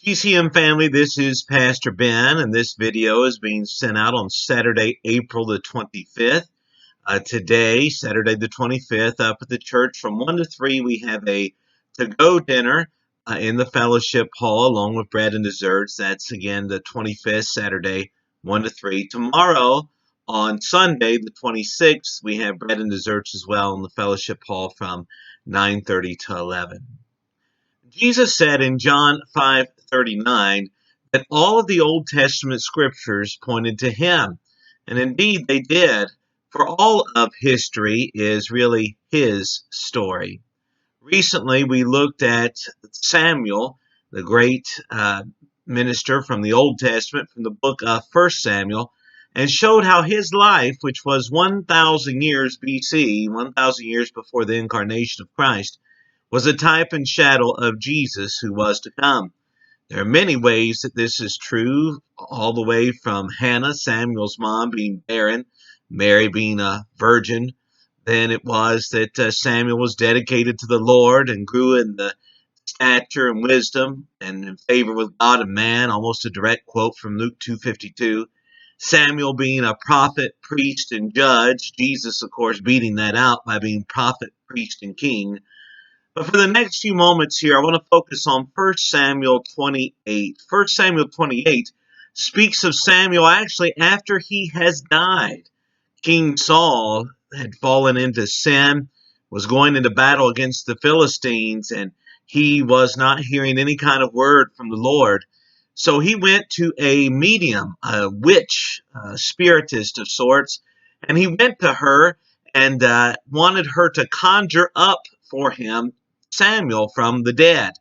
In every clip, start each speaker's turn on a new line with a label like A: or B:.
A: GCM family, this is Pastor Ben, and this video is being sent out on Saturday, April the 25th. Today, Saturday the 25th, up at the church from 1 to 3, we have a to-go dinner in the fellowship hall along with bread and desserts. That's, again, the 25th, Saturday, 1 to 3. Tomorrow, on Sunday, the 26th, we have bread and desserts as well in the fellowship hall from 9:30 to 11. Jesus said in John 5:39 that all of the Old Testament scriptures pointed to him. And indeed they did, for all of history is really his story. Recently we looked at Samuel, the great minister from the Old Testament, from the book of 1 Samuel, and showed how his life, which was 1,000 years BC, 1,000 years before the incarnation of Christ, was a type and shadow of Jesus who was to come. There are many ways that this is true, all the way from Hannah, Samuel's mom, being barren, Mary being a virgin. Then it was that Samuel was dedicated to the Lord and grew in the stature and wisdom and in favor with God and man, almost a direct quote from Luke 2:52. Samuel being a prophet, priest, and judge. Jesus, of course, beating that out by being prophet, priest, and king. But for the next few moments here, I want to focus on 1 Samuel 28. 1 Samuel 28 speaks of Samuel actually after he has died. King Saul had fallen into sin, was going into battle against the Philistines, and he was not hearing any kind of word from the Lord. So he went to a medium, a witch, a spiritist of sorts, and he went to her and wanted her to conjure up for him Samuel from the dead.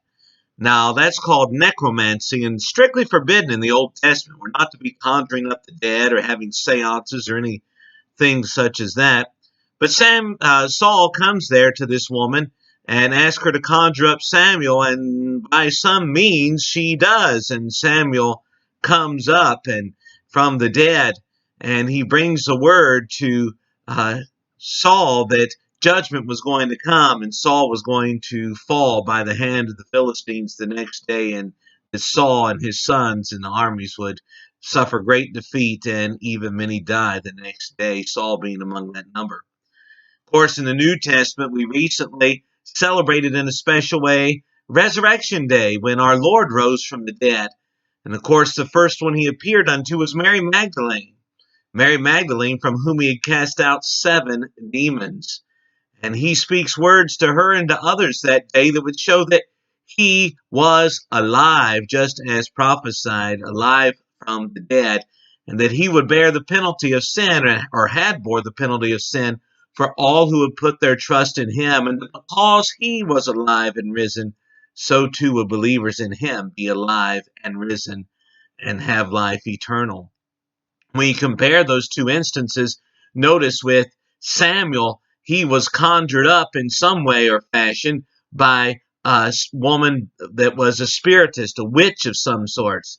A: Now, that's called necromancy and strictly forbidden in the Old Testament. We're not to be conjuring up the dead or having seances or anything such as that. But Saul comes there to this woman and asks her to conjure up Samuel, and by some means she does. And Samuel comes up and from the dead, and he brings the word to Saul that judgment was going to come and Saul was going to fall by the hand of the Philistines the next day, and that Saul and his sons and the armies would suffer great defeat and even many die the next day, Saul being among that number. Of course, in the New Testament, we recently celebrated in a special way Resurrection Day when our Lord rose from the dead. And of course, the first one he appeared unto was Mary Magdalene. Mary Magdalene, from whom he had cast out 7 demons. And he speaks words to her and to others that day that would show that he was alive, just as prophesied, alive from the dead, and that he would bear the penalty of sin, or had bore the penalty of sin, for all who would put their trust in him. And because he was alive and risen, so too would believers in him be alive and risen and have life eternal. When you compare those two instances, notice with Samuel, he was conjured up in some way or fashion by a woman that was a spiritist, a witch of some sorts.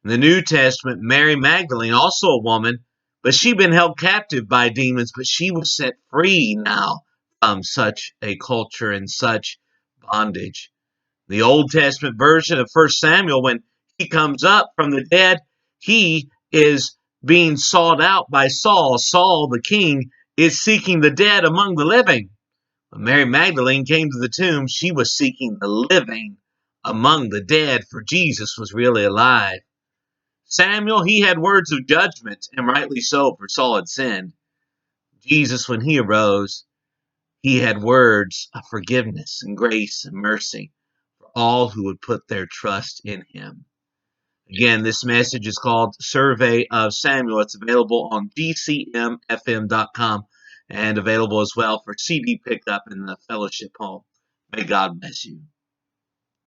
A: In the New Testament, Mary Magdalene, also a woman, but she'd been held captive by demons, but she was set free now from such a culture and such bondage. The Old Testament version of 1 Samuel, when he comes up from the dead, he is being sought out by Saul. Saul, the king, is seeking the dead among the living. When Mary Magdalene came to the tomb, she was seeking the living among the dead, for Jesus was really alive. Samuel, he had words of judgment, and rightly so, for Saul had sinned. Jesus, when he arose, he had words of forgiveness and grace and mercy for all who would put their trust in him. Again, this message is called Survey of Samuel. It's available on dcmfm.com and available as well for CD pickup in the fellowship hall. May God bless you.